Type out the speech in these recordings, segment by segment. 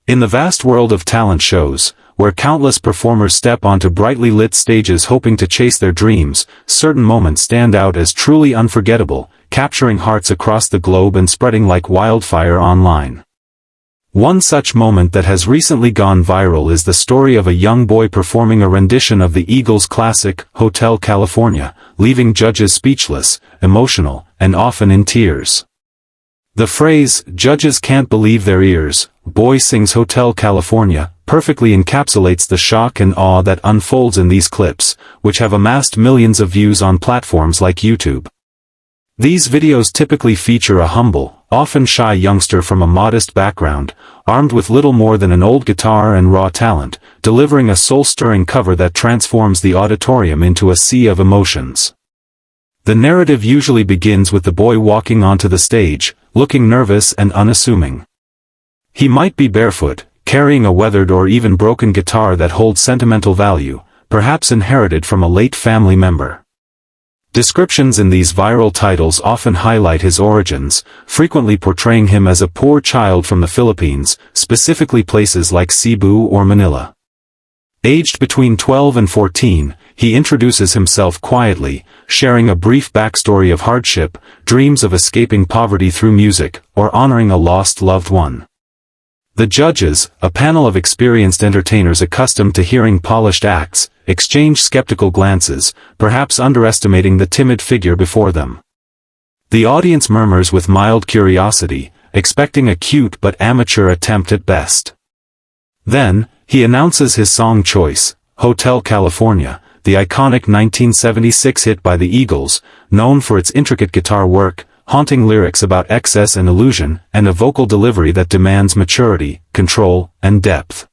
In the vast world of talent shows, where countless performers step onto brightly lit stages hoping to chase their dreams, certain moments stand out as truly unforgettable, capturing hearts across the globe and spreading like wildfire online. One such moment that has recently gone viral is the story of a young boy performing a rendition of the Eagles' classic, Hotel California, leaving judges speechless, emotional, and often in tears. The phrase, "Judges can't believe their ears, boy sings Hotel California," perfectly encapsulates the shock and awe that unfolds in these clips, which have amassed millions of views on platforms like YouTube. These videos typically feature a humble, often shy youngster from a modest background, armed with little more than an old guitar and raw talent, delivering a soul-stirring cover that transforms the auditorium into a sea of emotions. The narrative usually begins with the boy walking onto the stage, looking nervous and unassuming. He might be barefoot, carrying a weathered or even broken guitar that holds sentimental value, perhaps inherited from a late family member. Descriptions in these viral titles often highlight his origins, frequently portraying him as a poor child from the Philippines, specifically places like Cebu or Manila. Aged between 12 and 14, he introduces himself quietly, sharing a brief backstory of hardship, dreams of escaping poverty through music, or honoring a lost loved one. The judges, a panel of experienced entertainers accustomed to hearing polished acts, exchange skeptical glances, perhaps underestimating the timid figure before them. The audience murmurs with mild curiosity, expecting a cute but amateur attempt at best. Then, he announces his song choice, Hotel California, the iconic 1976 hit by the Eagles, known for its intricate guitar work, haunting lyrics about excess and illusion, and a vocal delivery that demands maturity, control, and depth.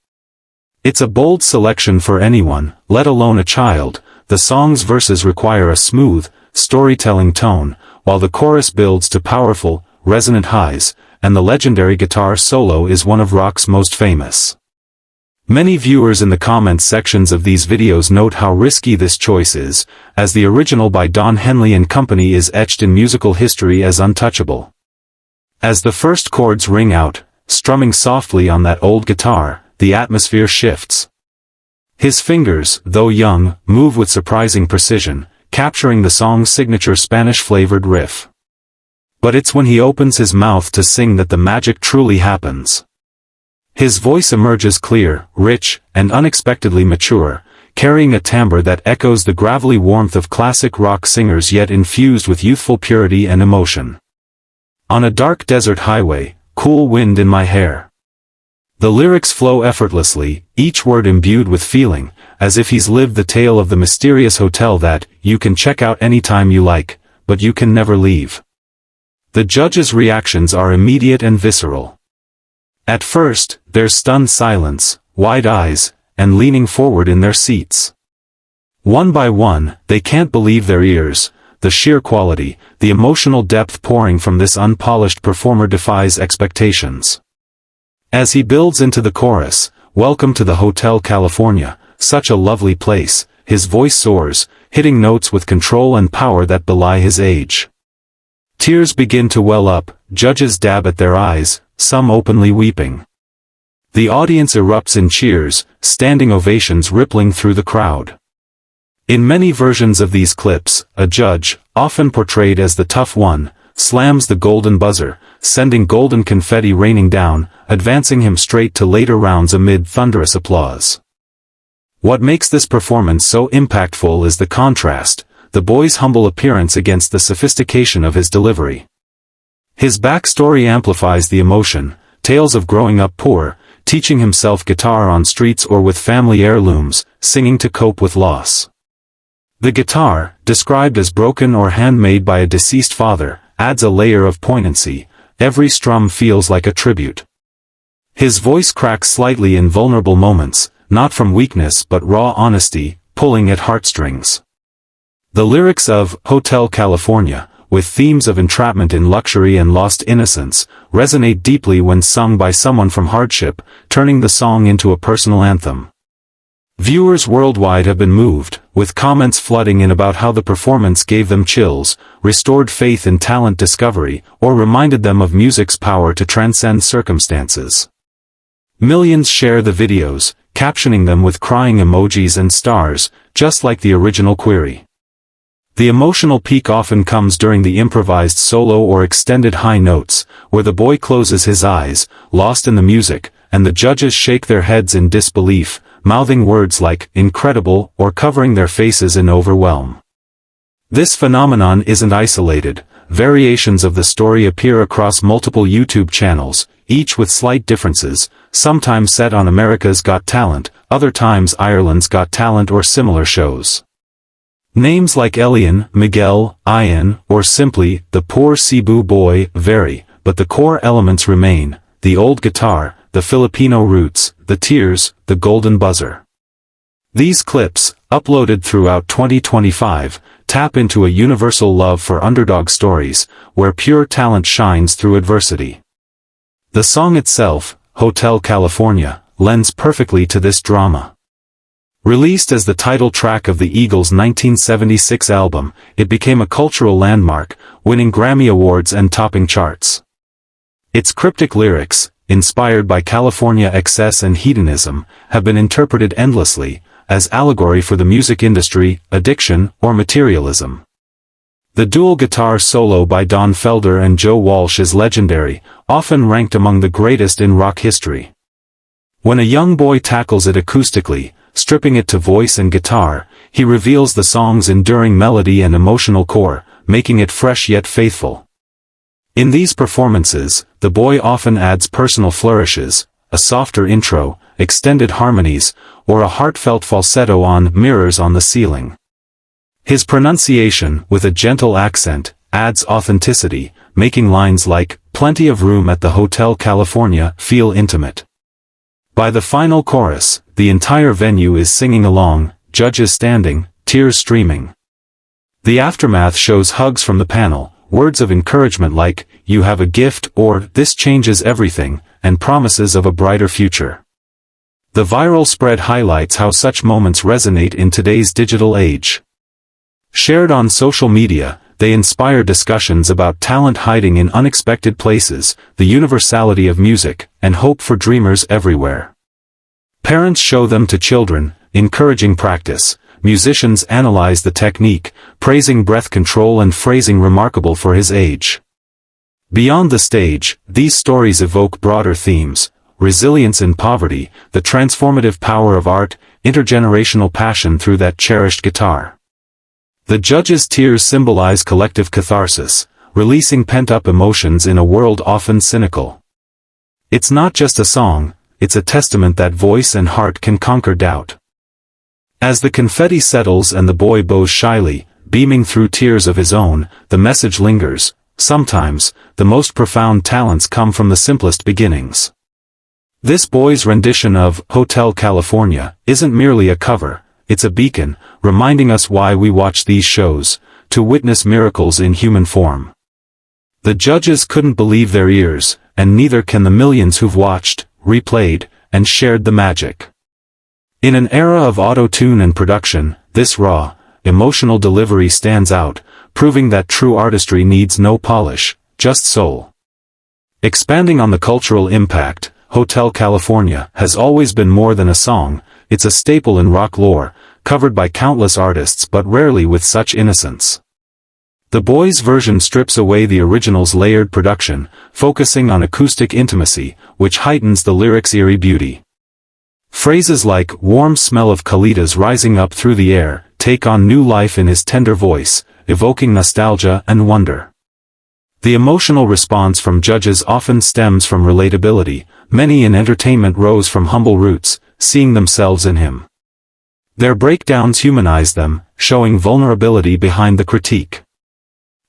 It's a bold selection for anyone, let alone a child. The song's verses require a smooth, storytelling tone, while the chorus builds to powerful, resonant highs, and the legendary guitar solo is one of rock's most famous. Many viewers in the comments sections of these videos note how risky this choice is, as the original by Don Henley and Company is etched in musical history as untouchable. As the first chords ring out, strumming softly on that old guitar, the atmosphere shifts. His fingers, though young, move with surprising precision, capturing the song's signature Spanish-flavored riff. But it's when he opens his mouth to sing that the magic truly happens. His voice emerges clear, rich, and unexpectedly mature, carrying a timbre that echoes the gravelly warmth of classic rock singers yet infused with youthful purity and emotion. On a dark desert highway, cool wind in my hair. The lyrics flow effortlessly, each word imbued with feeling, as if he's lived the tale of the mysterious hotel that you can check out anytime you like, but you can never leave. The judges' reactions are immediate and visceral. At first, there's stunned silence, wide eyes, and leaning forward in their seats. One by one, they can't believe their ears. The sheer quality, the emotional depth pouring from this unpolished performer defies expectations. As he builds into the chorus, "Welcome to the Hotel California, such a lovely place," his voice soars, hitting notes with control and power that belie his age. Tears begin to well up, judges dab at their eyes, some openly weeping. The audience erupts in cheers, standing ovations rippling through the crowd. In many versions of these clips, a judge, often portrayed as the tough one, slams the golden buzzer, sending golden confetti raining down, advancing him straight to later rounds amid thunderous applause. What makes this performance so impactful is the contrast, the boy's humble appearance against the sophistication of his delivery. His backstory amplifies the emotion, tales of growing up poor, teaching himself guitar on streets or with family heirlooms, singing to cope with loss. The guitar, described as broken or handmade by a deceased father, adds a layer of poignancy. Every strum feels like a tribute. His voice cracks slightly in vulnerable moments, not from weakness but raw honesty, pulling at heartstrings. The lyrics of Hotel California, with themes of entrapment in luxury and lost innocence, resonate deeply when sung by someone from hardship, turning the song into a personal anthem. Viewers worldwide have been moved, with comments flooding in about how the performance gave them chills, restored faith in talent discovery, or reminded them of music's power to transcend circumstances. Millions share the videos, captioning them with crying emojis and stars, just like the original query. The emotional peak often comes during the improvised solo or extended high notes, where the boy closes his eyes, lost in the music, and the judges shake their heads in disbelief, mouthing words like incredible or covering their faces in overwhelm. This phenomenon isn't isolated. Variations of the story appear across multiple YouTube channels, each with slight differences, sometimes set on America's Got Talent, other times Ireland's Got Talent or similar shows. Names like Elian, Miguel, Ian, or simply, the poor Cebu boy, vary, but the core elements remain: the old guitar, the Filipino roots, the tears, the golden buzzer. These clips, uploaded throughout 2025, tap into a universal love for underdog stories, where pure talent shines through adversity. The song itself, Hotel California, lends perfectly to this drama. Released as the title track of the Eagles' 1976 album, it became a cultural landmark, winning Grammy Awards and topping charts. Its cryptic lyrics, inspired by California excess and hedonism, have been interpreted endlessly, as allegory for the music industry, addiction, or materialism. The dual guitar solo by Don Felder and Joe Walsh is legendary, often ranked among the greatest in rock history. When a young boy tackles it acoustically, stripping it to voice and guitar, he reveals the song's enduring melody and emotional core, making it fresh yet faithful. In these performances, the boy often adds personal flourishes, a softer intro, extended harmonies, or a heartfelt falsetto on Mirrors on the Ceiling. His pronunciation, with a gentle accent, adds authenticity, making lines like, "Plenty of room at the Hotel California," feel intimate. By the final chorus, the entire venue is singing along, judges standing, tears streaming. The aftermath shows hugs from the panel, words of encouragement like, "You have a gift," or "This changes everything," and promises of a brighter future. The viral spread highlights how such moments resonate in today's digital age. Shared on social media, they inspire discussions about talent hiding in unexpected places, the universality of music, and hope for dreamers everywhere. Parents show them to children, encouraging practice. Musicians analyze the technique, praising breath control and phrasing remarkable for his age. Beyond the stage, these stories evoke broader themes: resilience in poverty, the transformative power of art, intergenerational passion through that cherished guitar. The judges' tears symbolize collective catharsis, releasing pent-up emotions in a world often cynical. It's not just a song, it's a testament that voice and heart can conquer doubt. As the confetti settles and the boy bows shyly, beaming through tears of his own, the message lingers: sometimes, the most profound talents come from the simplest beginnings. This boy's rendition of Hotel California isn't merely a cover, it's a beacon, reminding us why we watch these shows, to witness miracles in human form. The judges couldn't believe their ears, and neither can the millions who've watched, replayed, and shared the magic. In an era of auto-tune and production, this raw, emotional delivery stands out, proving that true artistry needs no polish, just soul. Expanding on the cultural impact, Hotel California has always been more than a song. It's a staple in rock lore, covered by countless artists but rarely with such innocence. The boys' version strips away the original's layered production, focusing on acoustic intimacy, which heightens the lyrics' eerie beauty. Phrases like "warm smell of colitas rising up through the air" take on new life in his tender voice, evoking nostalgia and wonder. The emotional response from judges often stems from relatability. Many in entertainment rose from humble roots, seeing themselves in him. Their breakdowns humanize them, showing vulnerability behind the critique.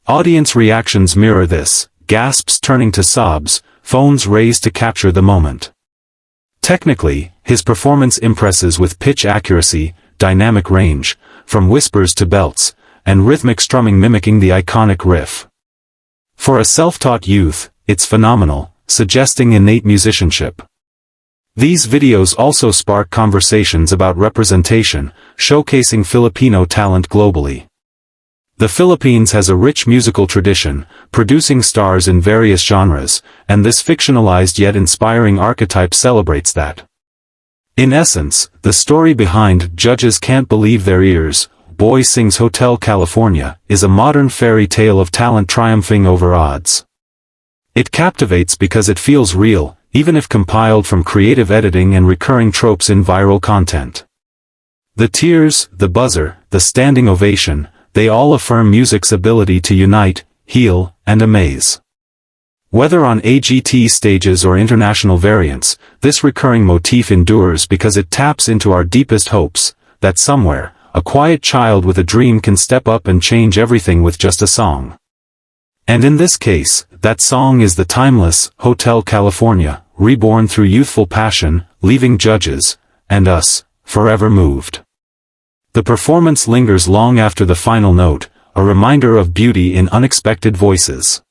Audience reactions mirror this, gasps turning to sobs, phones raised to capture the moment. Technically, his performance impresses with pitch accuracy, dynamic range, from whispers to belts, and rhythmic strumming mimicking the iconic riff. For a self-taught youth, it's phenomenal, suggesting innate musicianship. These videos also spark conversations about representation, showcasing Filipino talent globally. The Philippines has a rich musical tradition, producing stars in various genres, and this fictionalized yet inspiring archetype celebrates that. In essence, the story behind Judges Can't Believe Their Ears, Boy Sings Hotel California, is a modern fairy tale of talent triumphing over odds. It captivates because it feels real, even if compiled from creative editing and recurring tropes in viral content. The tears, the buzzer, the standing ovation, they all affirm music's ability to unite, heal, and amaze. Whether on AGT stages or international variants, this recurring motif endures because it taps into our deepest hopes, that somewhere, a quiet child with a dream can step up and change everything with just a song. And in this case, that song is the timeless Hotel California, reborn through youthful passion, leaving Judges, and us, forever moved. The performance lingers long after the final note, a reminder of beauty in unexpected voices.